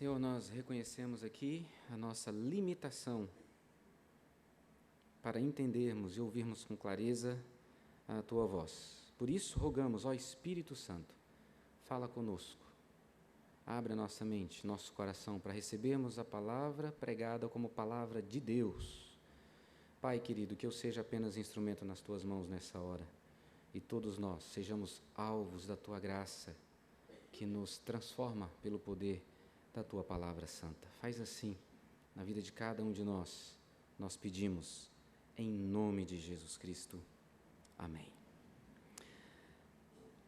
Senhor, nós reconhecemos aqui a nossa limitação para entendermos e ouvirmos com clareza a Tua voz. Por isso, rogamos, ó Espírito Santo, fala conosco, abre a nossa mente, nosso coração, para recebermos a palavra pregada como palavra de Deus. Pai querido, que eu seja apenas instrumento nas Tuas mãos nessa hora, e todos nós sejamos alvos da Tua graça, que nos transforma pelo poder da Tua palavra santa. Faz assim na vida de cada um de nós, nós pedimos, em nome de Jesus Cristo. Amém.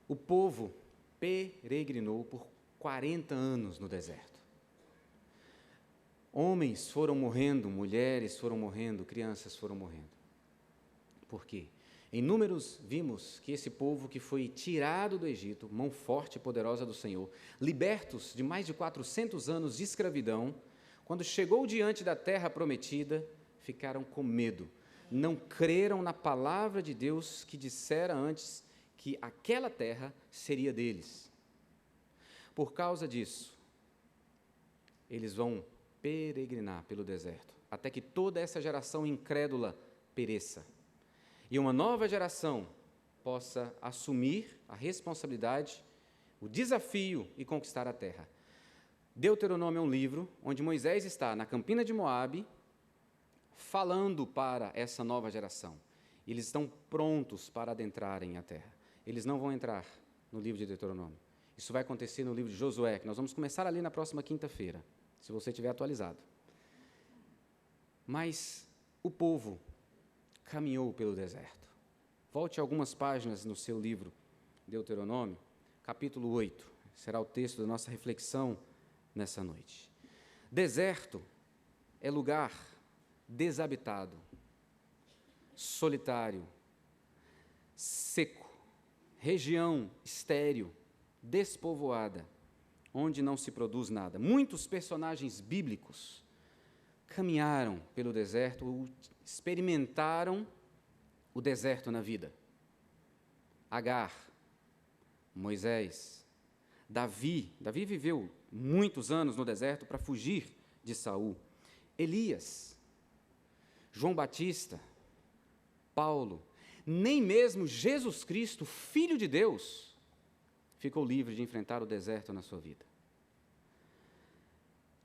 O povo peregrinou por 40 anos no deserto. Homens foram morrendo, mulheres foram morrendo, crianças foram morrendo. Por quê? Em Números, vimos que esse povo que foi tirado do Egito, mão forte e poderosa do Senhor, libertos de mais de 400 anos de escravidão, quando chegou diante da terra prometida, ficaram com medo. Não creram na palavra de Deus que dissera antes que aquela terra seria deles. Por causa disso, eles vão peregrinar pelo deserto, até que toda essa geração incrédula pereça. E uma nova geração possa assumir a responsabilidade, o desafio e conquistar a terra. Deuteronômio é um livro onde Moisés está na campina de Moabe, falando para essa nova geração. Eles estão prontos para adentrarem a terra. Eles não vão entrar no livro de Deuteronômio. Isso vai acontecer no livro de Josué, que nós vamos começar ali na próxima quinta-feira, se você estiver atualizado. Mas o povo caminhou pelo deserto. Volte algumas páginas no seu livro, Deuteronômio, capítulo 8. Será o texto da nossa reflexão nessa noite. Deserto é lugar desabitado, solitário, seco, região estéril, despovoada, onde não se produz nada. Muitos personagens bíblicos caminharam pelo deserto ou experimentaram o deserto na vida. Agar, Moisés, Davi viveu muitos anos no deserto para fugir de Saul. Elias, João Batista, Paulo, nem mesmo Jesus Cristo, Filho de Deus, ficou livre de enfrentar o deserto na sua vida.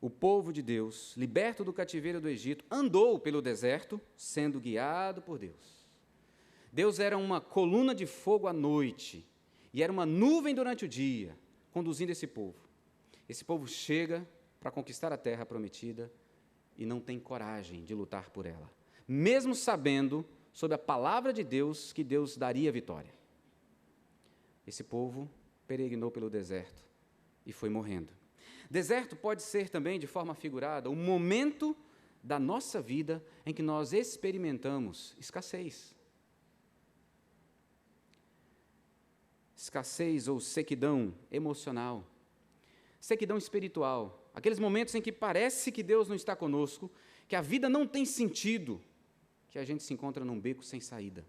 O povo de Deus, liberto do cativeiro do Egito, andou pelo deserto, sendo guiado por Deus. Deus era uma coluna de fogo à noite, e era uma nuvem durante o dia, conduzindo esse povo. Esse povo chega para conquistar a terra prometida e não tem coragem de lutar por ela, mesmo sabendo, sob a palavra de Deus, que Deus daria vitória. Esse povo peregrinou pelo deserto e foi morrendo. Deserto pode ser também, de forma figurada, um momento da nossa vida em que nós experimentamos escassez. Escassez ou sequidão emocional, sequidão espiritual, aqueles momentos em que parece que Deus não está conosco, que a vida não tem sentido, que a gente se encontra num beco sem saída.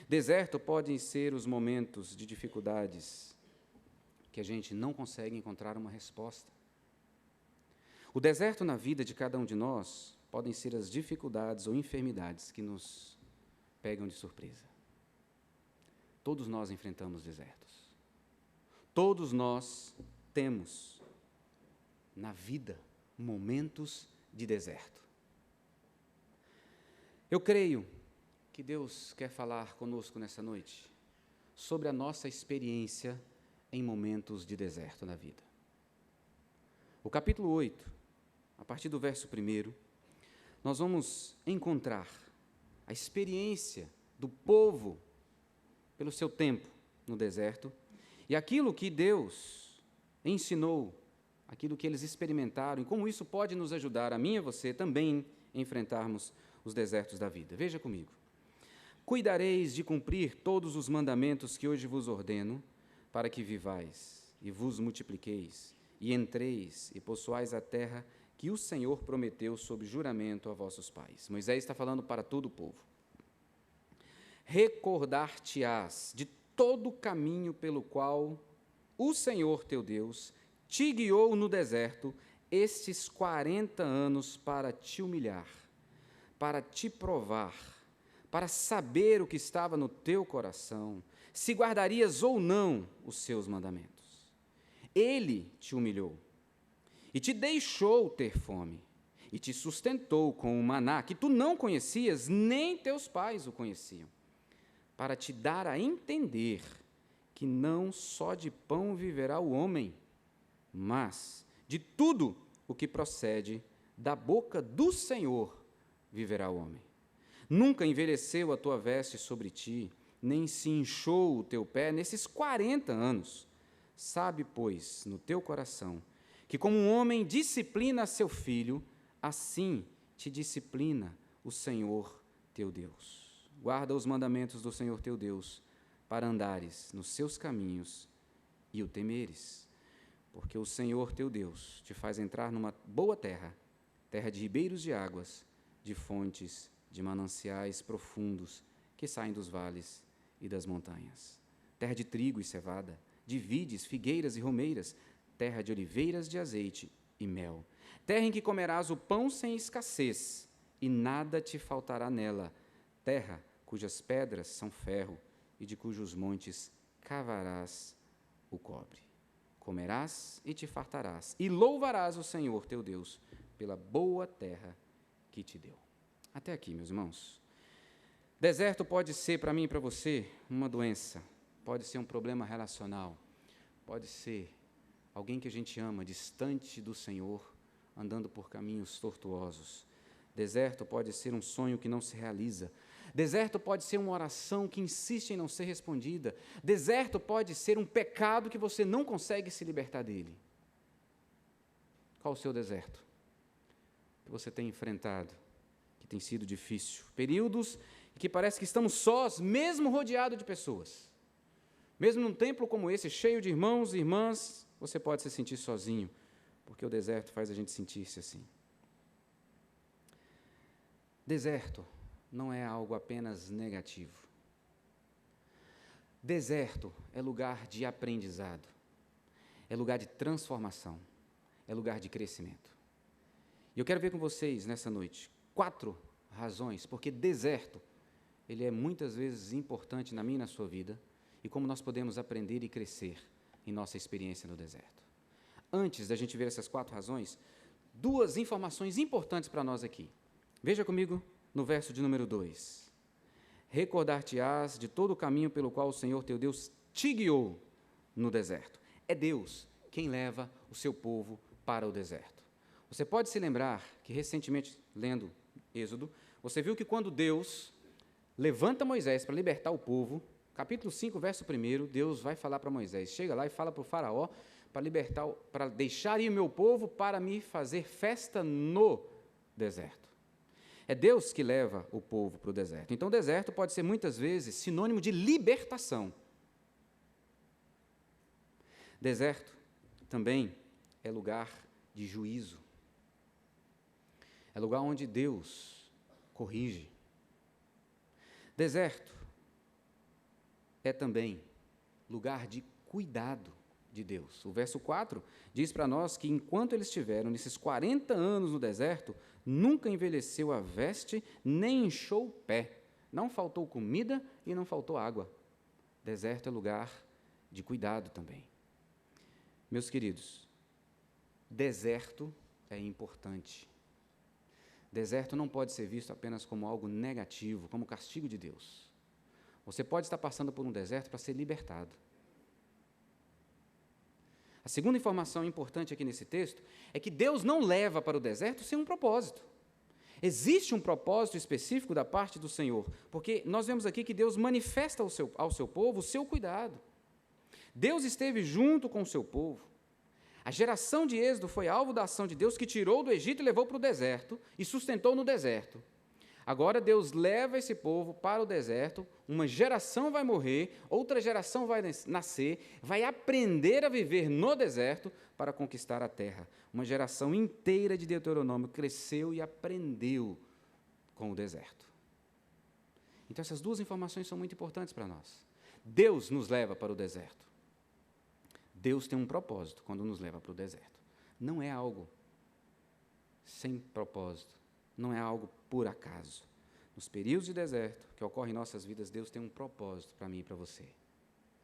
Deserto podem ser os momentos de dificuldades que a gente não consegue encontrar uma resposta. O deserto na vida de cada um de nós podem ser as dificuldades ou enfermidades que nos pegam de surpresa. Todos nós enfrentamos desertos. Todos nós temos na vida momentos de deserto. Eu creio que Deus quer falar conosco nessa noite sobre a nossa experiência em momentos de deserto na vida. O capítulo 8, a partir do verso 1, nós vamos encontrar a experiência do povo pelo seu tempo no deserto e aquilo que Deus ensinou, aquilo que eles experimentaram e como isso pode nos ajudar, a mim e a você, também a enfrentarmos os desertos da vida. Veja comigo. Cuidareis de cumprir todos os mandamentos que hoje vos ordeno, para que vivais e vos multipliqueis, e entreis e possuais a terra que o Senhor prometeu sob juramento a vossos pais. Moisés está falando para todo o povo. Recordar-te-ás de todo o caminho pelo qual o Senhor teu Deus te guiou no deserto estes 40 anos para te humilhar, para te provar, para saber o que estava no teu coração, se guardarias ou não os seus mandamentos. Ele te humilhou e te deixou ter fome, e te sustentou com o maná que tu não conhecias, nem teus pais o conheciam, para te dar a entender que não só de pão viverá o homem, mas de tudo o que procede da boca do Senhor viverá o homem. Nunca envelheceu a tua veste sobre ti, nem se inchou o teu pé nesses 40 anos. Sabe, pois, no teu coração, que como um homem disciplina seu filho, assim te disciplina o Senhor teu Deus. Guarda os mandamentos do Senhor teu Deus, para andares nos seus caminhos e o temeres. Porque o Senhor teu Deus te faz entrar numa boa terra, terra de ribeiros de águas, de fontes, de mananciais profundos, que saem dos vales e das montanhas. Terra de trigo e cevada, de vides, figueiras e romeiras, terra de oliveiras de azeite e mel. Terra em que comerás o pão sem escassez, e nada te faltará nela. Terra cujas pedras são ferro, e de cujos montes cavarás o cobre. Comerás e te fartarás, e louvarás o Senhor teu Deus pela boa terra que te deu. Até aqui, meus irmãos. Deserto pode ser, para mim e para você, uma doença, pode ser um problema relacional, pode ser alguém que a gente ama, distante do Senhor, andando por caminhos tortuosos. Deserto pode ser um sonho que não se realiza. Deserto pode ser uma oração que insiste em não ser respondida. Deserto pode ser um pecado que você não consegue se libertar dele. Qual o seu deserto que você tem enfrentado, que tem sido difícil? Períodos em que parece que estamos sós, mesmo rodeado de pessoas. Mesmo num templo como esse, cheio de irmãos e irmãs, você pode se sentir sozinho, porque o deserto faz a gente sentir-se assim. Deserto não é algo apenas negativo. Deserto é lugar de aprendizado, é lugar de transformação, é lugar de crescimento. E eu quero ver com vocês nessa noite 4 razões porque deserto ele é muitas vezes importante na minha e na sua vida e como nós podemos aprender e crescer em nossa experiência no deserto. Antes da gente ver essas 4 razões, 2 informações importantes para nós aqui. Veja comigo no verso de número 2. Recordar-te-ás de todo o caminho pelo qual o Senhor teu Deus te guiou no deserto. É Deus quem leva o seu povo para o deserto. Você pode se lembrar que recentemente, lendo Êxodo, você viu que quando Deus levanta Moisés para libertar o povo, capítulo 5, verso 1, Deus vai falar para Moisés, chega lá e fala para o faraó, para deixar ir o meu povo para me fazer festa no deserto. É Deus que leva o povo para o deserto. Então, o deserto pode ser muitas vezes sinônimo de libertação. Deserto também é lugar de juízo. É lugar onde Deus corrige. Deserto é também lugar de cuidado de Deus. O verso 4 diz para nós que enquanto eles estiveram nesses 40 anos no deserto, nunca envelheceu a veste, nem inchou o pé. Não faltou comida e não faltou água. Deserto é lugar de cuidado também. Meus queridos, deserto é importante. Deserto não pode ser visto apenas como algo negativo, como castigo de Deus. Você pode estar passando por um deserto para ser libertado. A segunda informação importante aqui nesse texto é que Deus não leva para o deserto sem um propósito. Existe um propósito específico da parte do Senhor, porque nós vemos aqui que Deus manifesta ao seu povo o seu cuidado. Deus esteve junto com o seu povo. A geração de Êxodo foi alvo da ação de Deus que tirou do Egito e levou para o deserto e sustentou no deserto. Agora Deus leva esse povo para o deserto, uma geração vai morrer, outra geração vai nascer, vai aprender a viver no deserto para conquistar a terra. Uma geração inteira de Deuteronômio cresceu e aprendeu com o deserto. Então essas 2 informações são muito importantes para nós. Deus nos leva para o deserto. Deus tem um propósito quando nos leva para o deserto. Não é algo sem propósito, não é algo por acaso. Nos períodos de deserto que ocorrem em nossas vidas, Deus tem um propósito para mim e para você.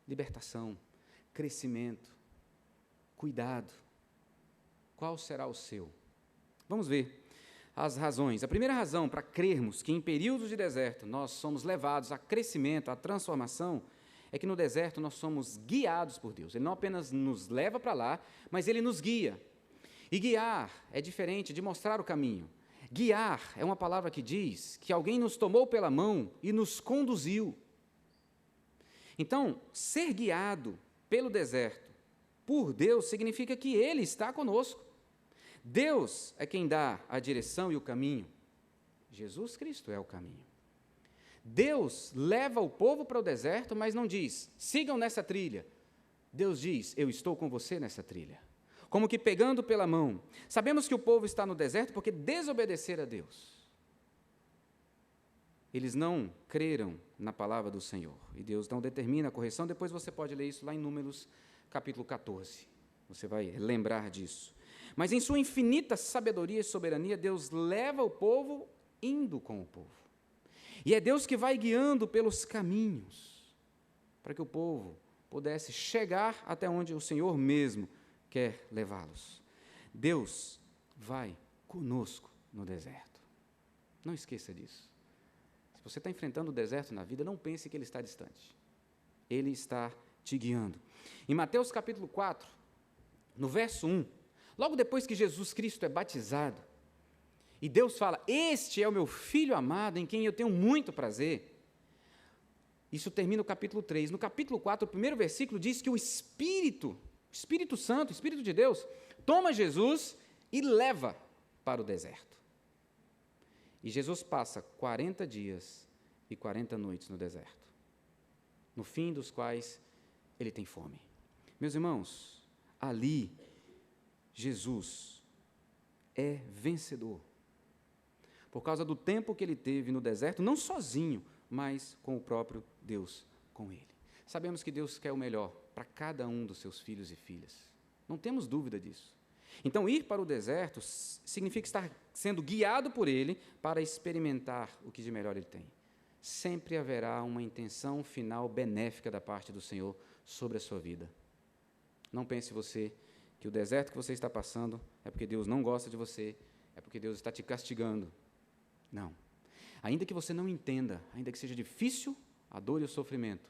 Libertação, crescimento, cuidado. Qual será o seu? Vamos ver as razões. A primeira razão para crermos que em períodos de deserto nós somos levados a crescimento, a transformação, é que no deserto nós somos guiados por Deus. Ele não apenas nos leva para lá, mas Ele nos guia. E guiar é diferente de mostrar o caminho. Guiar é uma palavra que diz que alguém nos tomou pela mão e nos conduziu. Então, ser guiado pelo deserto por Deus significa que Ele está conosco. Deus é quem dá a direção e o caminho. Jesus Cristo é o caminho. Deus leva o povo para o deserto, mas não diz, sigam nessa trilha. Deus diz, eu estou com você nessa trilha. Como que pegando pela mão. Sabemos que o povo está no deserto porque desobedeceram a Deus. Eles não creram na palavra do Senhor. E Deus não determina a correção. Depois você pode ler isso lá em Números, capítulo 14. Você vai lembrar disso. Mas em sua infinita sabedoria e soberania, Deus leva o povo indo com o povo. E é Deus que vai guiando pelos caminhos, para que o povo pudesse chegar até onde o Senhor mesmo quer levá-los. Deus vai conosco no deserto. Não esqueça disso. Se você está enfrentando o deserto na vida, não pense que Ele está distante. Ele está te guiando. Em Mateus capítulo 4, no verso 1, logo depois que Jesus Cristo é batizado, e Deus fala, este é o meu Filho amado, em quem eu tenho muito prazer. Isso termina o capítulo 3. No capítulo 4, o primeiro versículo diz que o Espírito Santo, o Espírito de Deus, toma Jesus e leva para o deserto. E Jesus passa 40 dias e 40 noites no deserto, no fim dos quais ele tem fome. Meus irmãos, ali, Jesus é vencedor. Por causa do tempo que ele teve no deserto, não sozinho, mas com o próprio Deus com ele. Sabemos que Deus quer o melhor para cada um dos seus filhos e filhas. Não temos dúvida disso. Então, ir para o deserto significa estar sendo guiado por Ele para experimentar o que de melhor Ele tem. Sempre haverá uma intenção final benéfica da parte do Senhor sobre a sua vida. Não pense você que o deserto que você está passando é porque Deus não gosta de você, é porque Deus está te castigando. Não. Ainda que você não entenda, ainda que seja difícil a dor e o sofrimento,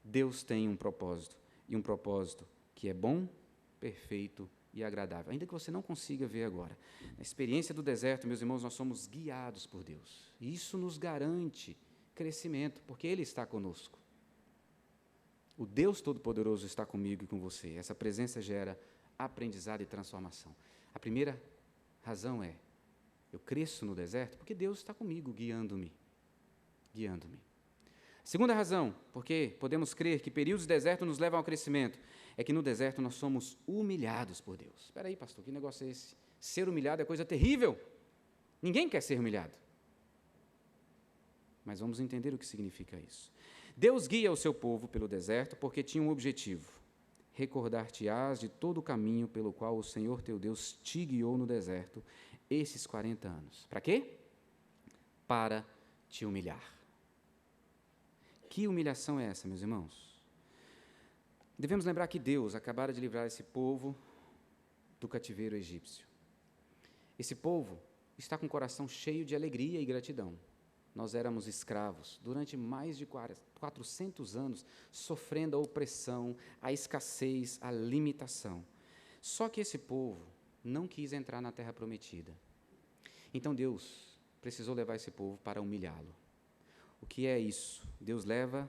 Deus tem um propósito, e um propósito que é bom, perfeito e agradável, ainda que você não consiga ver agora. Na experiência do deserto, meus irmãos, nós somos guiados por Deus, e isso nos garante crescimento, porque Ele está conosco. O Deus Todo-Poderoso está comigo e com você. Essa presença gera aprendizado e transformação. A primeira razão é, eu cresço no deserto porque Deus está comigo, guiando-me. Segunda razão, porque podemos crer que períodos de deserto nos levam ao crescimento, é que no deserto nós somos humilhados por Deus. Espera aí, pastor, que negócio é esse? Ser humilhado é coisa terrível. Ninguém quer ser humilhado. Mas vamos entender o que significa isso. Deus guia o seu povo pelo deserto porque tinha um objetivo: recordar-te-ás de todo o caminho pelo qual o Senhor teu Deus te guiou no deserto esses 40 anos. Para quê? Para te humilhar. Que humilhação é essa, meus irmãos? Devemos lembrar que Deus acabara de livrar esse povo do cativeiro egípcio. Esse povo está com o coração cheio de alegria e gratidão. Nós éramos escravos durante mais de 400 anos, sofrendo a opressão, a escassez, a limitação. Só que esse povo não quis entrar na terra prometida. Então Deus precisou levar esse povo para humilhá-lo. O que é isso? Deus leva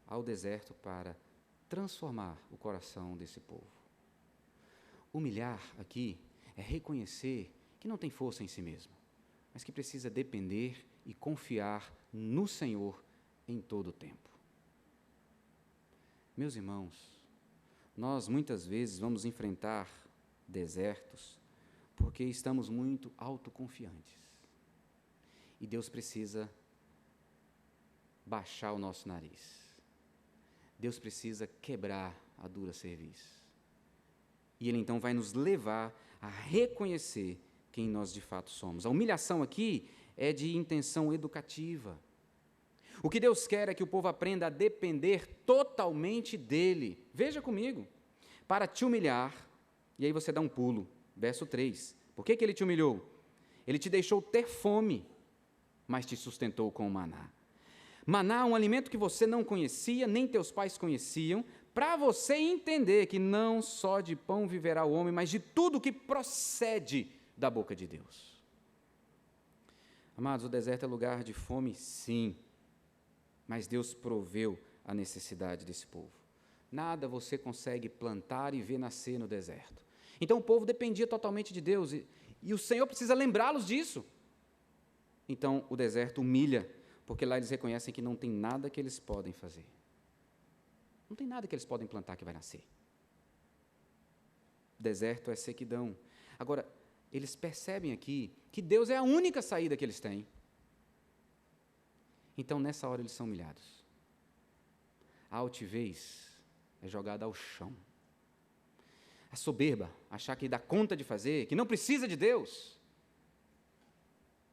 ao deserto para transformar o coração desse povo. Humilhar aqui é reconhecer que não tem força em si mesmo, mas que precisa depender e confiar no Senhor em todo o tempo. Meus irmãos, nós muitas vezes vamos enfrentar desertos porque estamos muito autoconfiantes. E Deus precisa baixar o nosso nariz. Deus precisa quebrar a dura cerviz. E Ele então vai nos levar a reconhecer quem nós de fato somos. A humilhação aqui é de intenção educativa. O que Deus quer é que o povo aprenda a depender totalmente dEle. Veja comigo. Para te humilhar, e aí você dá um pulo, verso 3. Por que Ele te humilhou? Ele te deixou ter fome, mas te sustentou com o maná. Maná é um alimento que você não conhecia, nem teus pais conheciam, para você entender que não só de pão viverá o homem, mas de tudo que procede da boca de Deus. Amados, o deserto é lugar de fome, sim, mas Deus proveu a necessidade desse povo. Nada você consegue plantar e ver nascer no deserto. Então o povo dependia totalmente de Deus, e o Senhor precisa lembrá-los disso. Então o deserto humilha, porque lá eles reconhecem que não tem nada que eles podem fazer. Não tem nada que eles podem plantar que vai nascer. Deserto é sequidão. Agora, eles percebem aqui que Deus é a única saída que eles têm. Então, nessa hora, eles são humilhados. A altivez é jogada ao chão. A soberba, achar que dá conta de fazer, que não precisa de Deus,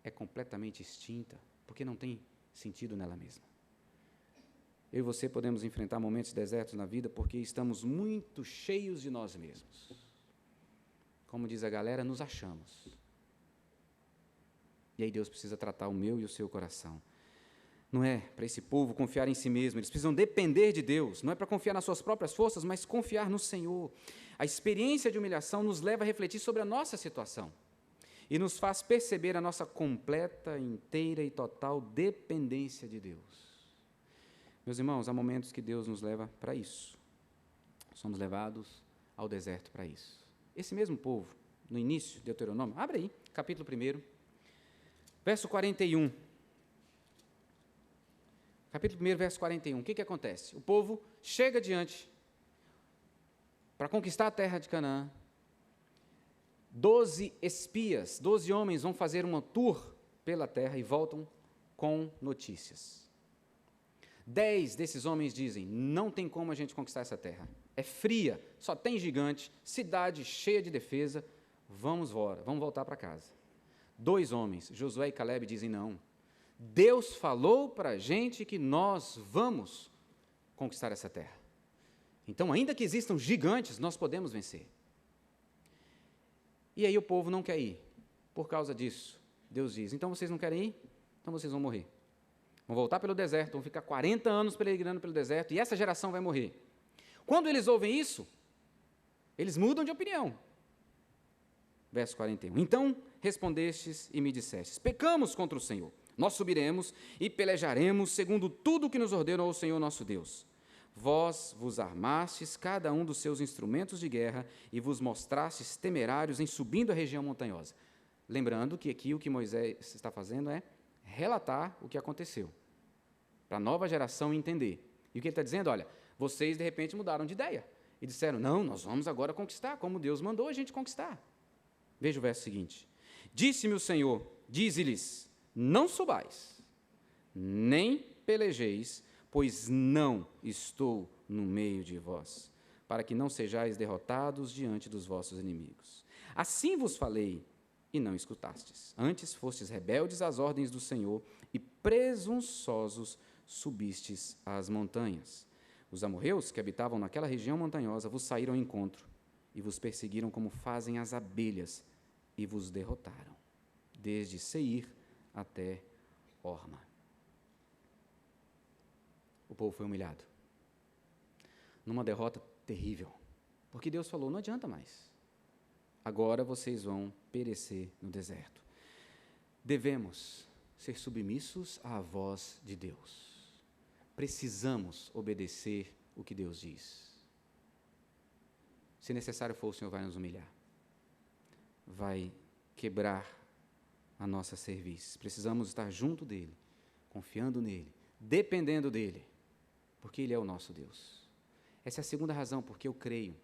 é completamente extinta, porque não tem sentido nela mesma. Eu e você podemos enfrentar momentos desertos na vida porque estamos muito cheios de nós mesmos. Como diz a galera, nos achamos. E aí Deus precisa tratar o meu e o seu coração. Não é para esse povo confiar em si mesmo, eles precisam depender de Deus. Não é para confiar nas suas próprias forças, mas confiar no Senhor. A experiência de humilhação nos leva a refletir sobre a nossa situação e nos faz perceber a nossa completa, inteira e total dependência de Deus. Meus irmãos, há momentos que Deus nos leva para isso. Somos levados ao deserto para isso. Esse mesmo povo, no início de Deuteronômio, abre aí, capítulo 1, verso 41. Capítulo 1, verso 41. O que acontece? O povo chega adiante para conquistar a terra de Canaã. 12 espias, 12 homens vão fazer uma tour pela terra e voltam com notícias. 10 desses homens dizem, não tem como a gente conquistar essa terra. É fria, só tem gigante, cidade cheia de defesa, vamos embora, vamos voltar para casa. 2 homens, Josué e Calebe, dizem não. Deus falou para a gente que nós vamos conquistar essa terra. Então, ainda que existam gigantes, nós podemos vencer. E aí o povo não quer ir. Por causa disso, Deus diz, então vocês não querem ir? Então vocês vão morrer. Vão voltar pelo deserto, vão ficar 40 anos peregrinando pelo deserto, e essa geração vai morrer. Quando eles ouvem isso, eles mudam de opinião. Verso 41. Então respondestes e me dissestes, pecamos contra o Senhor. Nós subiremos e pelejaremos segundo tudo o que nos ordenou o Senhor nosso Deus. Vós vos armastes cada um dos seus instrumentos de guerra e vos mostrastes temerários em subindo a região montanhosa. Lembrando que aqui o que Moisés está fazendo é relatar o que aconteceu, para a nova geração entender. E o que ele está dizendo? Olha, vocês de repente mudaram de ideia e disseram, não, nós vamos agora conquistar, como Deus mandou a gente conquistar. Veja o verso seguinte. Disse-me o Senhor, dize-lhes, não subais, nem pelejeis, pois não estou no meio de vós, para que não sejais derrotados diante dos vossos inimigos. Assim vos falei, e não escutastes. Antes fostes rebeldes às ordens do Senhor, e presunçosos subistes às montanhas. Os amorreus que habitavam naquela região montanhosa vos saíram ao encontro, e vos perseguiram como fazem as abelhas, e vos derrotaram, desde Seir até Horma. O povo foi humilhado, numa derrota terrível, porque Deus falou, não adianta mais, agora vocês vão perecer no deserto. Devemos ser submissos à voz de Deus, precisamos obedecer o que Deus diz. Se necessário for, o Senhor vai nos humilhar, vai quebrar a nossa cerviz, precisamos estar junto dEle, confiando nele, dependendo dEle, porque Ele é o nosso Deus. Essa é a segunda razão porque eu creio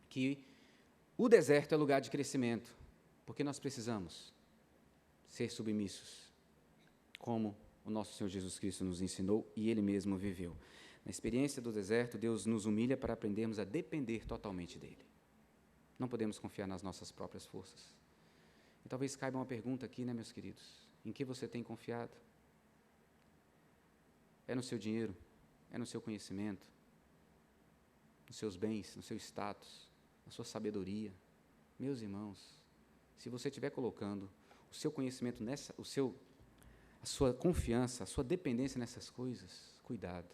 que o deserto é lugar de crescimento, porque nós precisamos ser submissos, como o nosso Senhor Jesus Cristo nos ensinou e Ele mesmo viveu. Na experiência do deserto, Deus nos humilha para aprendermos a depender totalmente dEle. Não podemos confiar nas nossas próprias forças. E talvez caiba uma pergunta aqui, né, meus queridos? Em que você tem confiado? É no seu dinheiro? É no seu conhecimento? Nos seus bens? No seu status? Na sua sabedoria? Meus irmãos, se você estiver colocando o seu conhecimento a sua confiança, a sua dependência nessas coisas, cuidado.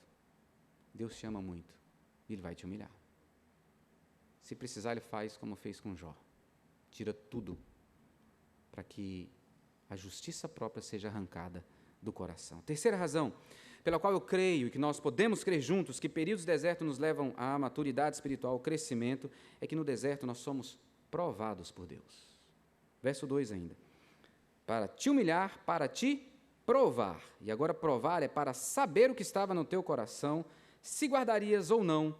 Deus te ama muito e Ele vai te humilhar. Se precisar, Ele faz como fez com Jó. Tira tudo para que a justiça própria seja arrancada do coração. Terceira razão pela qual eu creio e que nós podemos crer juntos que períodos de deserto nos levam à maturidade espiritual, ao crescimento, é que no deserto nós somos provados por Deus. Verso 2 ainda. Para te humilhar, para te provar. E agora provar é para saber o que estava no teu coração, se guardarias ou não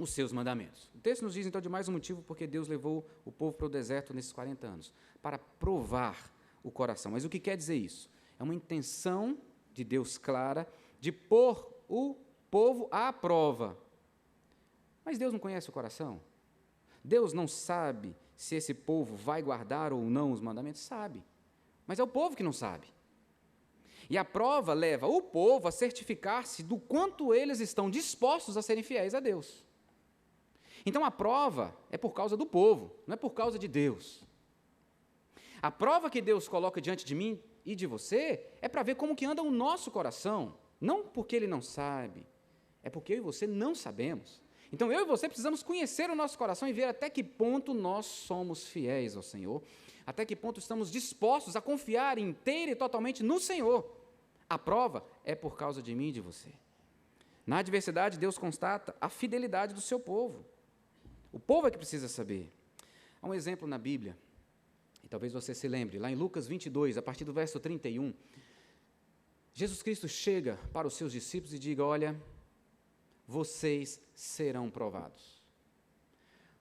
os seus mandamentos. O texto nos diz então de mais um motivo porque Deus levou o povo para o deserto nesses 40 anos, para provar o coração. Mas o que quer dizer isso? É uma intenção de Deus clara de pôr o povo à prova. Mas Deus não conhece o coração? Deus não sabe se esse povo vai guardar ou não os mandamentos? Sabe. Mas é o povo que não sabe. E a prova leva o povo a certificar-se do quanto eles estão dispostos a serem fiéis a Deus. Então a prova é por causa do povo, não é por causa de Deus. A prova que Deus coloca diante de mim e de você é para ver como que anda o nosso coração, não porque Ele não sabe, é porque eu e você não sabemos. Então eu e você precisamos conhecer o nosso coração e ver até que ponto nós somos fiéis ao Senhor, até que ponto estamos dispostos a confiar inteira e totalmente no Senhor. A prova é por causa de mim e de você. Na adversidade, Deus constata a fidelidade do seu povo. O povo é que precisa saber. Há um exemplo na Bíblia, e talvez você se lembre, lá em Lucas 22, a partir do verso 31, Jesus Cristo chega para os seus discípulos e diga: olha, vocês serão provados.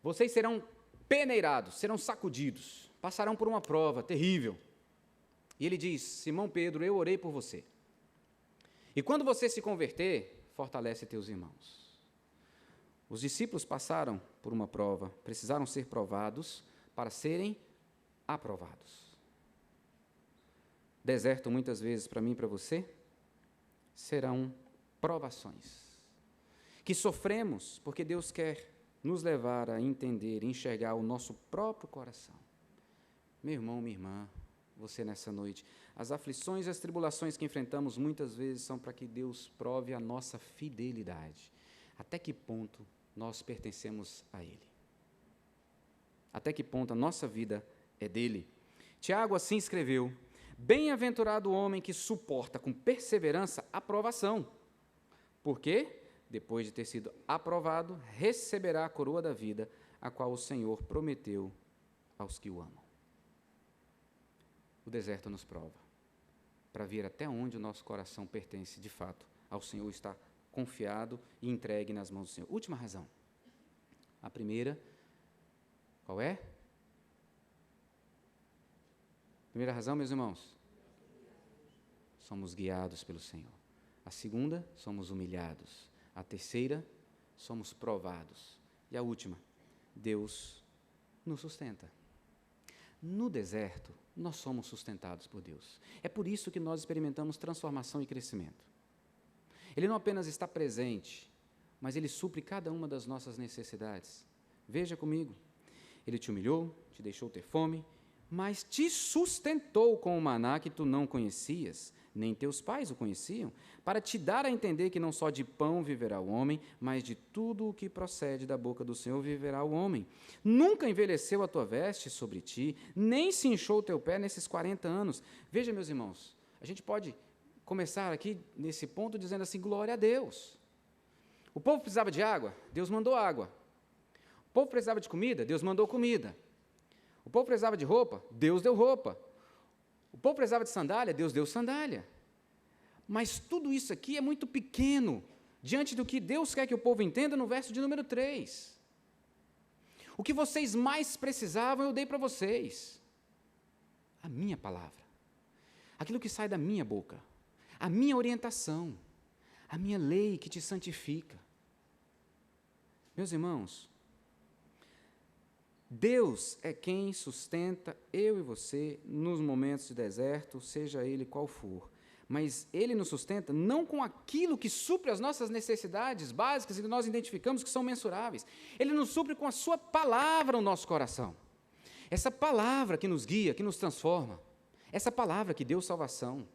Vocês serão peneirados, serão sacudidos, passarão por uma prova terrível. E ele diz: Simão Pedro, eu orei por você. E quando você se converter, fortalece teus irmãos. Os discípulos passaram por uma prova, precisaram ser provados para serem aprovados. Deserto, muitas vezes, para mim e para você, serão provações que sofremos porque Deus quer nos levar a entender, enxergar o nosso próprio coração. Meu irmão, minha irmã, você nessa noite, as aflições e as tribulações que enfrentamos muitas vezes são para que Deus prove a nossa fidelidade. Até que ponto nós pertencemos a Ele? Até que ponto a nossa vida é dele? Tiago assim escreveu: bem-aventurado o homem que suporta com perseverança a provação, porque, depois de ter sido aprovado, receberá a coroa da vida, a qual o Senhor prometeu aos que o amam. O deserto nos prova, para ver até onde o nosso coração pertence, de fato, ao Senhor, está confiado e entregue nas mãos do Senhor. Última razão. A primeira, qual é? Primeira razão, meus irmãos? Somos guiados pelo Senhor. A segunda, somos humilhados. A terceira, somos provados. E a última, Deus nos sustenta. No deserto, nós somos sustentados por Deus. É por isso que nós experimentamos transformação e crescimento. Ele não apenas está presente, mas Ele supre cada uma das nossas necessidades. Veja comigo, Ele te humilhou, te deixou ter fome, mas te sustentou com o maná que tu não conhecias, nem teus pais o conheciam, para te dar a entender que não só de pão viverá o homem, mas de tudo o que procede da boca do Senhor viverá o homem. Nunca envelheceu a tua veste sobre ti, nem se inchou o teu pé nesses 40 anos. Veja, meus irmãos, a gente pode começar aqui nesse ponto dizendo assim: glória a Deus. O povo precisava de água, Deus mandou água. O povo precisava de comida, Deus mandou comida. O povo precisava de roupa, Deus deu roupa. O povo precisava de sandália, Deus deu sandália. Mas tudo isso aqui é muito pequeno diante do que Deus quer que o povo entenda no verso de número 3. O que vocês mais precisavam, eu dei para vocês. A minha palavra. Aquilo que sai da minha boca. A minha orientação. A minha lei que te santifica. Meus irmãos, Deus é quem sustenta eu e você nos momentos de deserto, seja ele qual for. Mas Ele nos sustenta não com aquilo que supre as nossas necessidades básicas e que nós identificamos que são mensuráveis. Ele nos supre com a Sua palavra no nosso coração. Essa palavra que nos guia, que nos transforma. Essa palavra que deu salvação.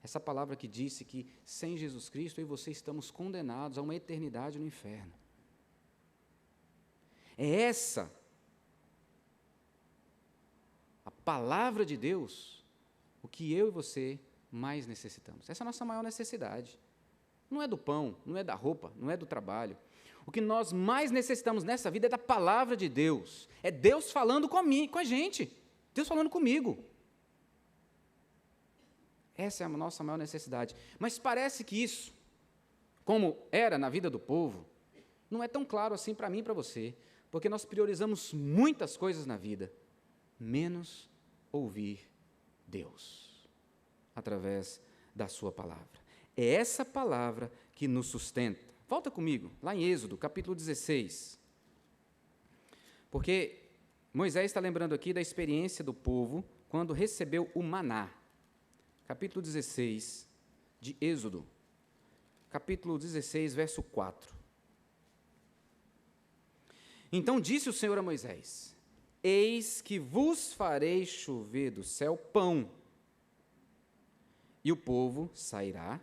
Essa palavra que disse que sem Jesus Cristo eu e você estamos condenados a uma eternidade no inferno. É essa a palavra de Deus o que eu e você mais necessitamos. Essa é a nossa maior necessidade. Não é do pão, não é da roupa, não é do trabalho. O que nós mais necessitamos nessa vida é da palavra de Deus. É Deus falando com a gente. Deus falando comigo. Essa é a nossa maior necessidade. Mas parece que isso, como era na vida do povo, não é tão claro assim para mim e para você, porque nós priorizamos muitas coisas na vida, menos ouvir Deus através da sua palavra. É essa palavra que nos sustenta. Volta comigo, lá em Êxodo, capítulo 16. Porque Moisés está lembrando aqui da experiência do povo quando recebeu o maná. Capítulo 16 de Êxodo. Capítulo 16, verso 4. Então disse o Senhor a Moisés: Eis que vos farei chover do céu pão, e o povo sairá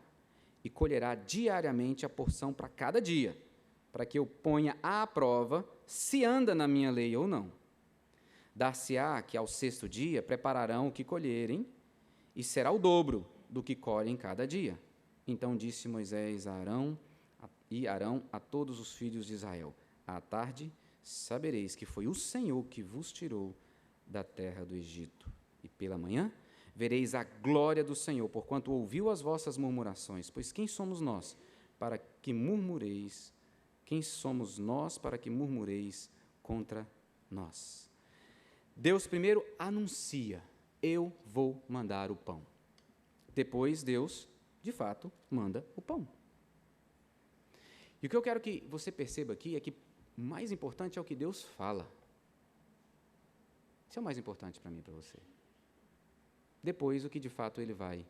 e colherá diariamente a porção para cada dia, para que eu ponha à prova se anda na minha lei ou não. Dar-se-á que ao sexto dia prepararão o que colherem, e será o dobro do que colhem cada dia. Então disse Moisés a Arão a todos os filhos de Israel: à tarde sabereis que foi o Senhor que vos tirou da terra do Egito, e pela manhã vereis a glória do Senhor, porquanto ouviu as vossas murmurações. Pois quem somos nós para que murmureis? Quem somos nós para que murmureis contra nós? Deus primeiro anuncia: eu vou mandar o pão. Depois Deus, de fato, manda o pão. E o que eu quero que você perceba aqui é que o mais importante é o que Deus fala. Isso é o mais importante para mim e para você. Depois, o que de fato Ele vai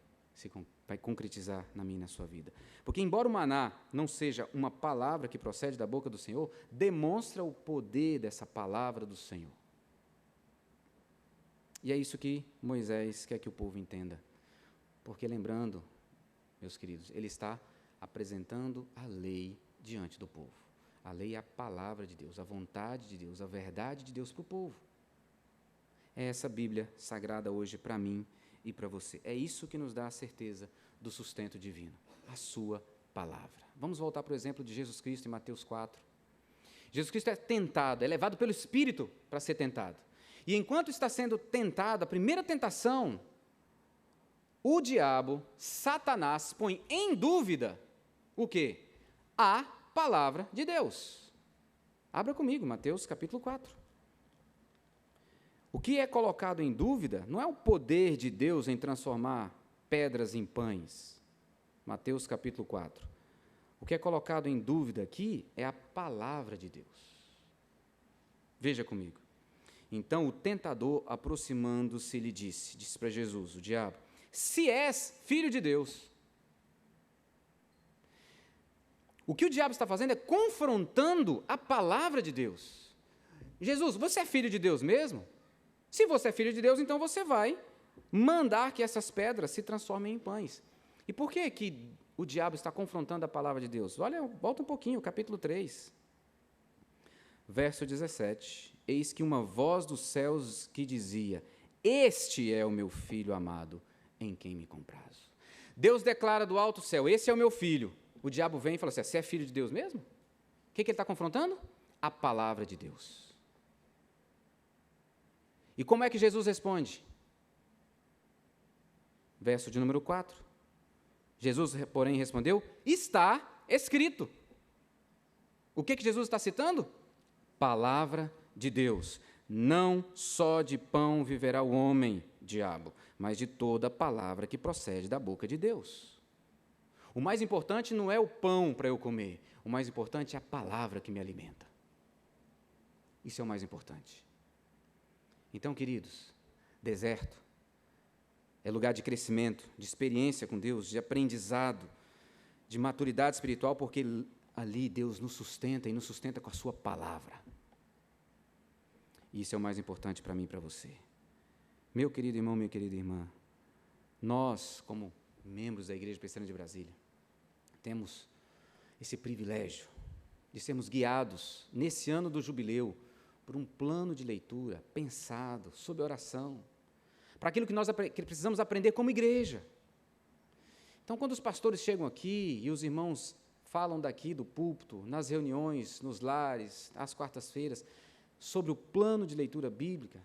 concretizar na minha e na sua vida. Porque, embora o maná não seja uma palavra que procede da boca do Senhor, demonstra o poder dessa palavra do Senhor. E é isso que Moisés quer que o povo entenda. Porque, lembrando, meus queridos, ele está apresentando a lei diante do povo. A lei é a palavra de Deus, a vontade de Deus, a verdade de Deus para o povo. É essa Bíblia sagrada hoje para mim e para você. É isso que nos dá a certeza do sustento divino, a sua palavra. Vamos voltar para o exemplo de Jesus Cristo em Mateus 4. Jesus Cristo é tentado, é levado pelo Espírito para ser tentado. E enquanto está sendo tentado, a primeira tentação, o diabo, Satanás, põe em dúvida o quê? A palavra de Deus. Abra comigo, Mateus capítulo 4. O que é colocado em dúvida não é o poder de Deus em transformar pedras em pães. Mateus capítulo 4. O que é colocado em dúvida aqui é a palavra de Deus. Veja comigo. Então o tentador, aproximando-se, lhe disse para Jesus, o diabo: se és filho de Deus. O que o diabo está fazendo é confrontando a palavra de Deus. Jesus, você é filho de Deus mesmo? Se você é filho de Deus, então você vai mandar que essas pedras se transformem em pães. E por que o diabo está confrontando a palavra de Deus? Olha, volta um pouquinho, capítulo 3, verso 17. Eis que uma voz dos céus que dizia: este é o meu filho amado, em quem me comprazo. Deus declara do alto céu: esse é o meu filho. O diabo vem e fala assim: você é filho de Deus mesmo? O que ele está confrontando? A palavra de Deus. E como é que Jesus responde? Verso de número 4. Jesus, porém, respondeu: está escrito. O que Jesus está citando? Palavra de Deus. Não só de pão viverá o homem, diabo, mas de toda palavra que procede da boca de Deus. O mais importante não é o pão para eu comer, o mais importante é a palavra que me alimenta. Isso é o mais importante. Então, queridos, deserto é lugar de crescimento, de experiência com Deus, de aprendizado, de maturidade espiritual, porque ali Deus nos sustenta e nos sustenta com a sua palavra. E isso é o mais importante para mim e para você. Meu querido irmão, minha querida irmã, nós, como membros da Igreja Presbiteriana de Brasília, temos esse privilégio de sermos guiados nesse ano do jubileu por um plano de leitura pensado, sob oração, para aquilo que nós precisamos aprender como igreja. Então, quando os pastores chegam aqui e os irmãos falam daqui do púlpito, nas reuniões, nos lares, às quartas-feiras, sobre o plano de leitura bíblica,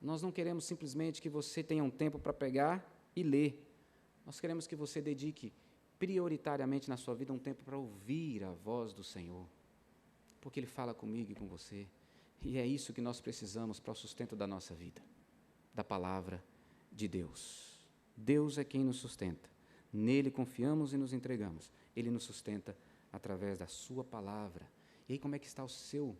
nós não queremos simplesmente que você tenha um tempo para pegar e ler. Nós queremos que você dedique prioritariamente na sua vida um tempo para ouvir a voz do Senhor, porque Ele fala comigo e com você, e é isso que nós precisamos para o sustento da nossa vida, da palavra de Deus. Deus é quem nos sustenta, nele confiamos e nos entregamos, Ele nos sustenta através da sua palavra. E aí, como é que está o seu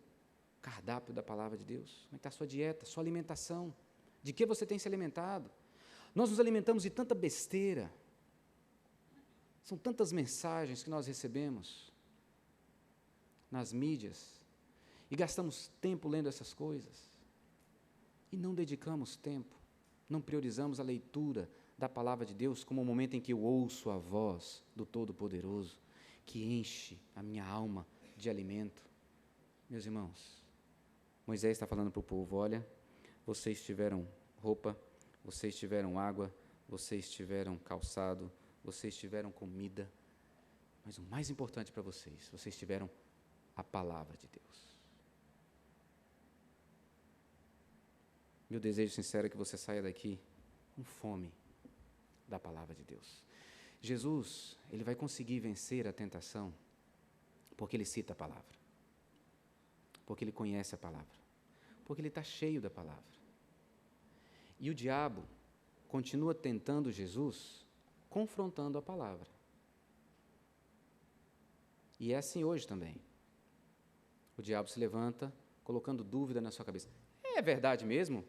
cardápio da palavra de Deus? Como é que está a sua dieta, sua alimentação? De que você tem se alimentado? Nós nos alimentamos de tanta besteira, são tantas mensagens que nós recebemos nas mídias, e gastamos tempo lendo essas coisas, e não dedicamos tempo, não priorizamos a leitura da palavra de Deus como o momento em que eu ouço a voz do Todo-Poderoso, que enche a minha alma de alimento. Meus irmãos, Moisés está falando para o povo: olha, vocês tiveram roupa, vocês tiveram água, vocês tiveram calçado, vocês tiveram comida, mas o mais importante para vocês, vocês tiveram a palavra de Deus. Meu desejo sincero é que você saia daqui com fome da palavra de Deus. Jesus, Ele vai conseguir vencer a tentação porque Ele cita a palavra, porque Ele conhece a palavra, porque Ele está cheio da palavra. E o diabo continua tentando Jesus, confrontando a palavra. E é assim hoje também. O diabo se levanta, colocando dúvida na sua cabeça. É verdade mesmo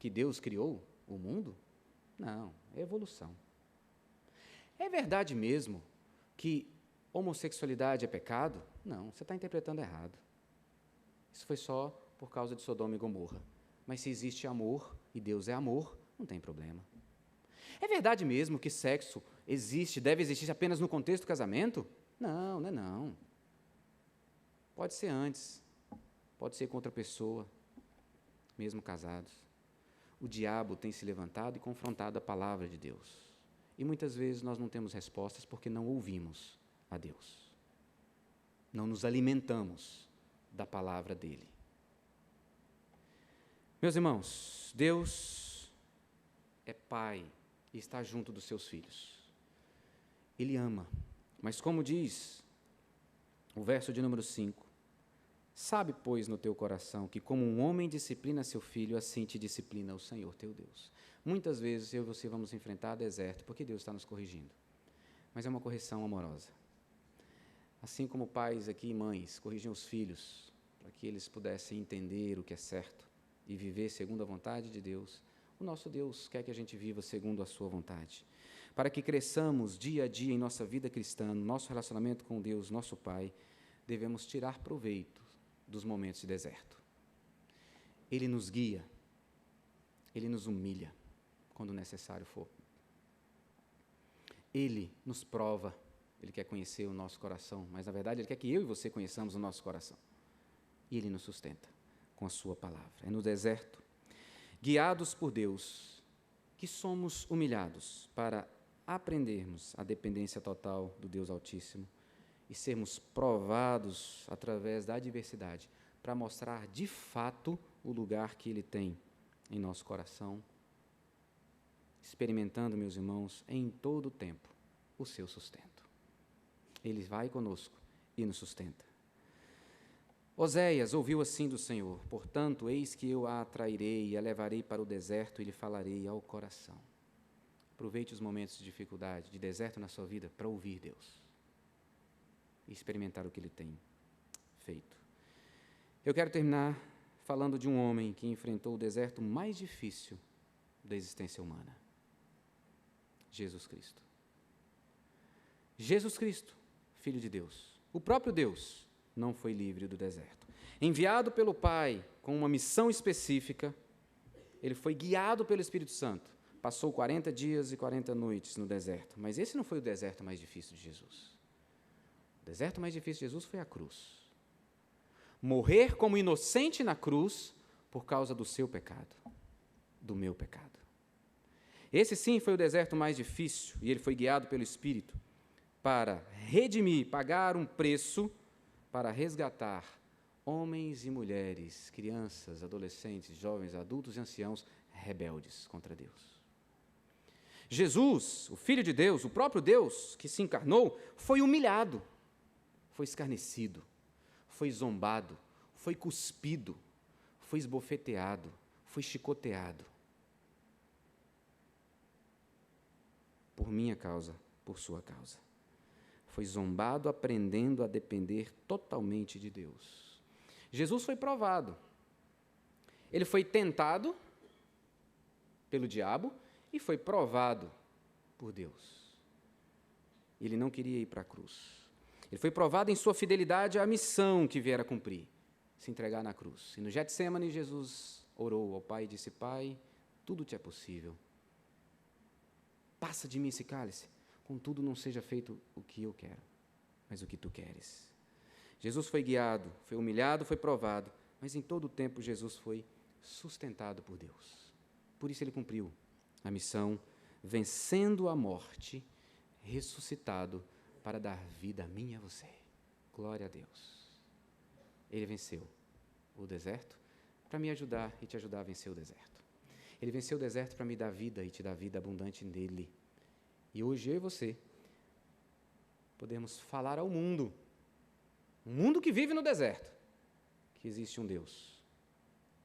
que Deus criou o mundo? Não, é evolução. É verdade mesmo que homossexualidade é pecado? Não, você está interpretando errado. Isso foi só por causa de Sodoma e Gomorra. Mas se existe amor, e Deus é amor, não tem problema. É verdade mesmo que sexo deve existir apenas no contexto do casamento? Não, não é não. Pode ser antes, pode ser com outra pessoa, mesmo casados. O diabo tem se levantado e confrontado a palavra de Deus. E muitas vezes nós não temos respostas porque não ouvimos a Deus. Não nos alimentamos da palavra dEle. Meus irmãos, Deus é Pai e está junto dos seus filhos. Ele ama, mas como diz o verso de número 5, sabe, pois, no teu coração que como um homem disciplina seu filho, assim te disciplina o Senhor teu Deus. Muitas vezes eu e você vamos enfrentar deserto porque Deus está nos corrigindo, mas é uma correção amorosa. Assim como pais aqui e mães corrigiam os filhos para que eles pudessem entender o que é certo e viver segundo a vontade de Deus, o nosso Deus quer que a gente viva segundo a sua vontade, para que cresçamos dia a dia em nossa vida cristã, no nosso relacionamento com Deus, nosso Pai. Devemos tirar proveito dos momentos de deserto. Ele nos guia, Ele nos humilha quando necessário for. Ele nos prova, Ele quer conhecer o nosso coração, mas na verdade Ele quer que eu e você conheçamos o nosso coração. E Ele nos sustenta com a sua palavra. É no deserto, guiados por Deus, que somos humilhados para aprendermos a dependência total do Deus Altíssimo e sermos provados através da adversidade para mostrar de fato o lugar que Ele tem em nosso coração, experimentando, meus irmãos, em todo o tempo o seu sustento. Ele vai conosco e nos sustenta. Oséias ouviu assim do Senhor: portanto, eis que eu a atrairei e a levarei para o deserto e lhe falarei ao coração. Aproveite os momentos de dificuldade, de deserto na sua vida, para ouvir Deus e experimentar o que Ele tem feito. Eu quero terminar falando de um homem que enfrentou o deserto mais difícil da existência humana. Jesus Cristo. Jesus Cristo, Filho de Deus. O próprio Deus não foi livre do deserto. Enviado pelo Pai com uma missão específica, ele foi guiado pelo Espírito Santo. Passou 40 dias e 40 noites no deserto. Mas esse não foi o deserto mais difícil de Jesus. O deserto mais difícil de Jesus foi a cruz. Morrer como inocente na cruz por causa do seu pecado, do meu pecado. Esse sim foi o deserto mais difícil, e ele foi guiado pelo Espírito para redimir, pagar um preço para resgatar homens e mulheres, crianças, adolescentes, jovens, adultos e anciãos rebeldes contra Deus. Jesus, o Filho de Deus, o próprio Deus que se encarnou, foi humilhado, foi escarnecido, foi zombado, foi cuspido, foi esbofeteado, foi chicoteado. Por minha causa, por sua causa. Foi zombado aprendendo a depender totalmente de Deus. Jesus foi provado. Ele foi tentado pelo diabo e foi provado por Deus. Ele não queria ir para a cruz. Ele foi provado em sua fidelidade à missão que viera cumprir, se entregar na cruz. E no Getsêmani, Jesus orou ao Pai e disse: Pai, tudo te é possível. Passa de mim esse cálice, contudo não seja feito o que eu quero, mas o que tu queres. Jesus foi guiado, foi humilhado, foi provado, mas em todo o tempo Jesus foi sustentado por Deus. Por isso ele cumpriu a missão, vencendo a morte, ressuscitado para dar vida a mim e a você. Glória a Deus. Ele venceu o deserto para me ajudar e te ajudar a vencer o deserto. Ele venceu o deserto para me dar vida e te dar vida abundante nele. E hoje eu e você podemos falar ao mundo, um mundo que vive no deserto, que existe um Deus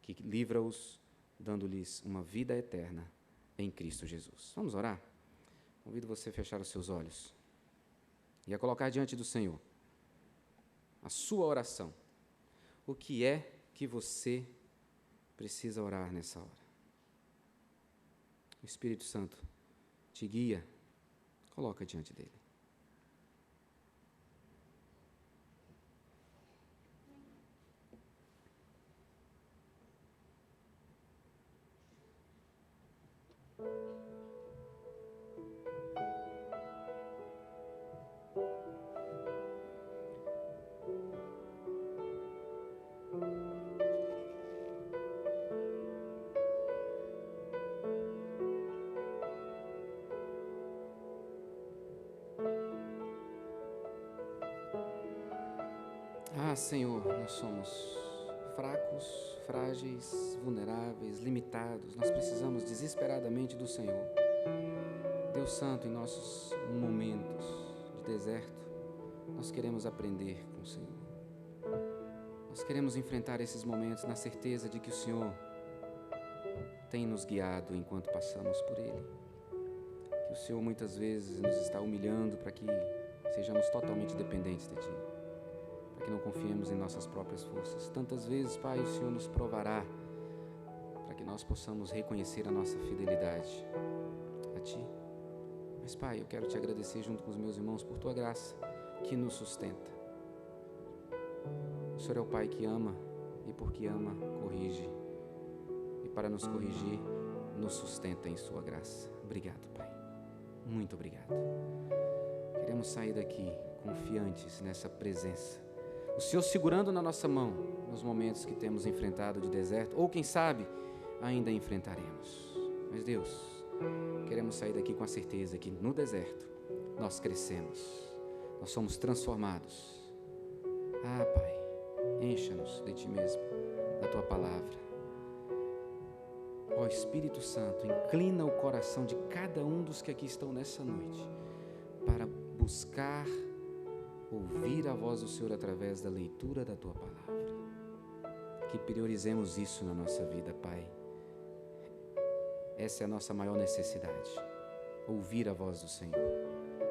que livra-os, dando-lhes uma vida eterna em Cristo Jesus. Vamos orar? Convido você a fechar os seus olhos e a colocar diante do Senhor a sua oração. O que é que você precisa orar nessa hora? O Espírito Santo te guia, coloca diante dele. Ah, Senhor, nós somos fracos, frágeis, vulneráveis, limitados. Nós precisamos desesperadamente do Senhor. Deus Santo, em nossos momentos de deserto, nós queremos aprender com o Senhor. Nós queremos enfrentar esses momentos na certeza de que o Senhor tem nos guiado enquanto passamos por ele. Que o Senhor muitas vezes nos está humilhando para que sejamos totalmente dependentes de Ti, para que não confiemos em nossas próprias forças. Tantas vezes, Pai, o Senhor nos provará para que nós possamos reconhecer a nossa fidelidade a Ti. Mas, Pai, eu quero Te agradecer junto com os meus irmãos por Tua graça que nos sustenta. O Senhor é o Pai que ama e, porque ama, corrige. E para nos corrigir, nos sustenta em Sua graça. Obrigado, Pai. Muito obrigado. Queremos sair daqui confiantes nessa presença. O Senhor segurando na nossa mão nos momentos que temos enfrentado de deserto, ou quem sabe, ainda enfrentaremos. Mas Deus, queremos sair daqui com a certeza que no deserto nós crescemos, nós somos transformados. Ah, Pai, encha-nos de Ti mesmo, da Tua palavra. Ó Espírito Santo, inclina o coração de cada um dos que aqui estão nessa noite para buscar ouvir a voz do Senhor através da leitura da Tua palavra. Que priorizemos isso na nossa vida, Pai. Essa é a nossa maior necessidade, ouvir a voz do Senhor,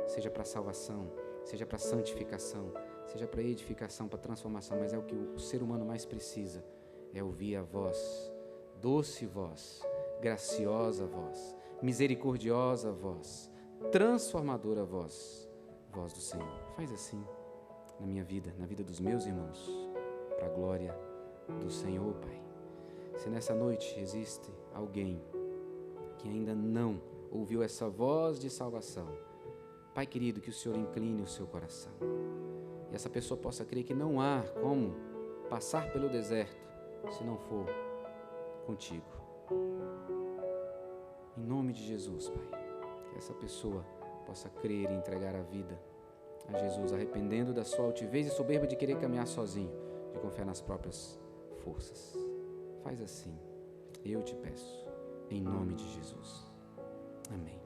seja para salvação, seja para santificação, seja para edificação, para transformação, mas é o que o ser humano mais precisa, é ouvir a voz, doce voz, graciosa voz, misericordiosa voz, transformadora voz, voz do Senhor. Faz assim na minha vida, na vida dos meus irmãos, para a glória do Senhor, Pai. Se nessa noite existe alguém que ainda não ouviu essa voz de salvação, Pai querido, que o Senhor incline o seu coração e essa pessoa possa crer que não há como passar pelo deserto se não for contigo. Em nome de Jesus, Pai, que essa pessoa possa crer e entregar a vida a Jesus, arrependendo da sua altivez e soberba de querer caminhar sozinho, de confiar nas próprias forças. Faz assim, eu te peço, em nome de Jesus. Amém.